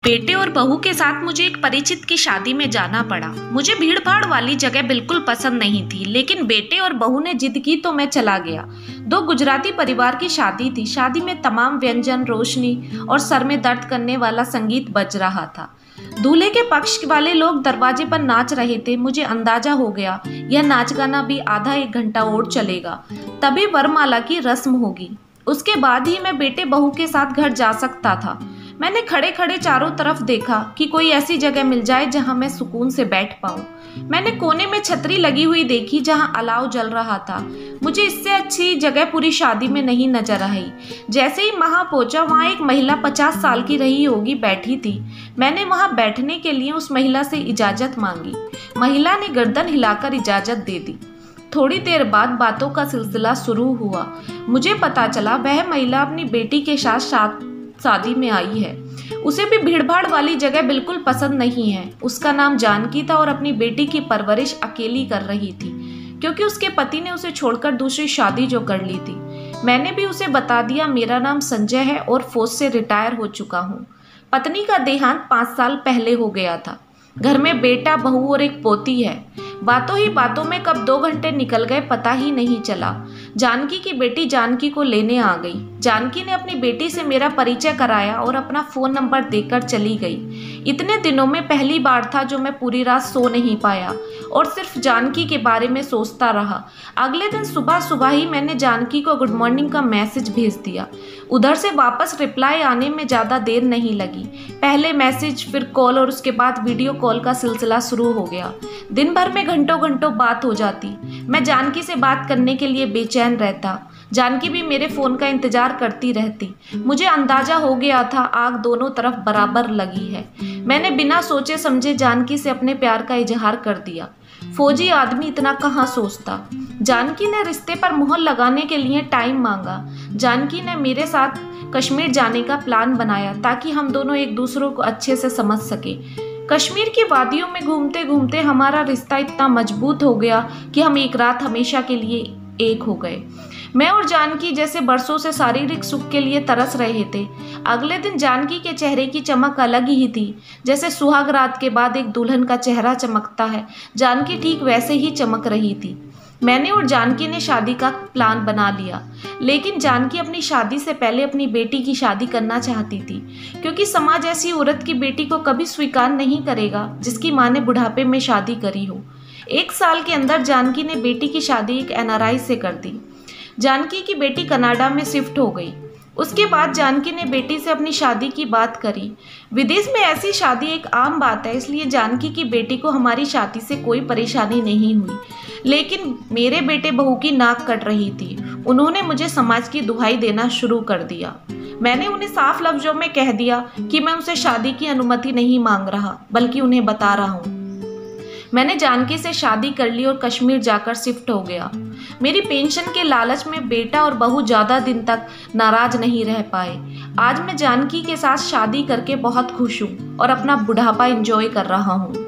बेटे और बहू के साथ मुझे एक परिचित की शादी में जाना पड़ा। मुझे भीड़ भाड़ वाली जगह बिल्कुल पसंद नहीं थी, लेकिन बेटे और बहू ने जिद की तो मैं चला गया। दो गुजराती परिवार की शादी थी। शादी में तमाम व्यंजन, रोशनी और सर में दर्द करने वाला संगीत बज रहा था। दूल्हे के पक्ष वाले लोग दरवाजे पर नाच रहे थे। मुझे अंदाजा हो गया यह नाच गाना भी आधा एक घंटा और चलेगा, तभी वरमाला की रस्म होगी। उसके बाद ही मैं बेटे बहू के साथ घर जा सकता था। मैंने खड़े खड़े चारों तरफ देखा कि कोई ऐसी जगह मिल जाए जहां मैं सुकून से बैठ पाऊं। मैंने कोने में छतरी लगी हुई देखी जहां अलाव जल रहा था। मुझे इससे अच्छी जगह पूरी शादी में नहीं नजर आई। जैसे ही वहां पहुंचा, वहां एक महिला 50 साल की रही होगी बैठी थी। मैंने वहां बैठने के लिए उस महिला से इजाजत मांगी। महिला ने गर्दन हिलाकर इजाजत दे दी। थोड़ी देर बाद बातों का सिलसिला शुरू हुआ। मुझे पता चला वह महिला अपनी बेटी के साथ शादी में आई है। उसे भी भीड़भाड़ वाली जगह बिल्कुल पसंद नहीं है। उसका नाम जानकी था और अपनी बेटी की परवरिश अकेली कर रही थी, क्योंकि उसके पति ने उसे छोड़कर दूसरी शादी जो कर ली थी। मैंने भी उसे बता दिया मेरा नाम संजय है और फौज से रिटायर हो चुका हूँ। पत्नी का देहांत 5 साल पहले हो गया था। घर में बेटा, बहू और एक पोती है। बातों ही बातों में कब 2 घंटे निकल गए पता ही नहीं चला। जानकी की बेटी जानकी को लेने आ गई। जानकी ने अपनी बेटी से मेरा परिचय कराया और अपना फ़ोन नंबर देकर चली गई। इतने दिनों में पहली बार था जो मैं पूरी रात सो नहीं पाया और सिर्फ जानकी के बारे में सोचता रहा। अगले दिन सुबह सुबह ही मैंने जानकी को गुड मॉर्निंग का मैसेज भेज दिया। उधर से वापस रिप्लाई आने में ज़्यादा देर नहीं लगी। पहले मैसेज, फिर कॉल और उसके बाद वीडियो कॉल का सिलसिला शुरू हो गया। दिन भर में घंटों घंटों बात हो जाती। मैं जानकी से बात करने के लिए बेचैन रहता। जानकी भी मेरे फ़ोन का इंतज़ार करती रहती। मुझे अंदाज़ा हो गया था आग दोनों तरफ बराबर लगी है। मैंने बिना सोचे समझे जानकी से अपने प्यार का इजहार कर दिया। फौजी आदमी इतना कहाँ सोचता। जानकी ने रिश्ते पर मुहर लगाने के लिए टाइम मांगा। जानकी ने मेरे साथ कश्मीर जाने का प्लान बनाया ताकि हम दोनों एक दूसरे को अच्छे से समझ सके। कश्मीर की वादियों में घूमते घूमते हमारा रिश्ता इतना मजबूत हो गया कि हम एक रात हमेशा के लिए एक हो गए। मैं और जानकी जैसे बरसों से शारीरिक सुख के लिए तरस रहे थे। अगले दिन जानकी के चेहरे की चमक अलग ही थी। जैसे सुहाग रात के बाद एक दुल्हन का चेहरा चमकता है, जानकी ठीक वैसे ही चमक रही थी। मैंने और जानकी ने शादी का प्लान बना लिया, लेकिन जानकी अपनी शादी से पहले अपनी बेटी की शादी करना चाहती थी, क्योंकि समाज ऐसी औरत की बेटी को कभी स्वीकार नहीं करेगा जिसकी माँ ने बुढ़ापे में शादी करी हो। 1 साल के अंदर जानकी ने बेटी की शादी एक NRI से कर दी। जानकी की बेटी कनाडा में शिफ्ट हो गई। उसके बाद जानकी ने बेटी से अपनी शादी की बात करी। विदेश में ऐसी शादी एक आम बात है, इसलिए जानकी की बेटी को हमारी शादी से कोई परेशानी नहीं हुई। लेकिन मेरे बेटे बहू की नाक कट रही थी। उन्होंने मुझे समाज की दुहाई देना शुरू कर दिया। मैंने उन्हें साफ लफ्जों में कह दिया कि मैं उनसे शादी की अनुमति नहीं मांग रहा, बल्कि उन्हें बता रहा हूँ। मैंने जानकी से शादी कर ली और कश्मीर जाकर शिफ्ट हो गया। मेरी पेंशन के लालच में बेटा और बहू ज़्यादा दिन तक नाराज नहीं रह पाए। आज मैं जानकी के साथ शादी करके बहुत खुश हूँ और अपना बुढ़ापा एंजॉय कर रहा हूँ।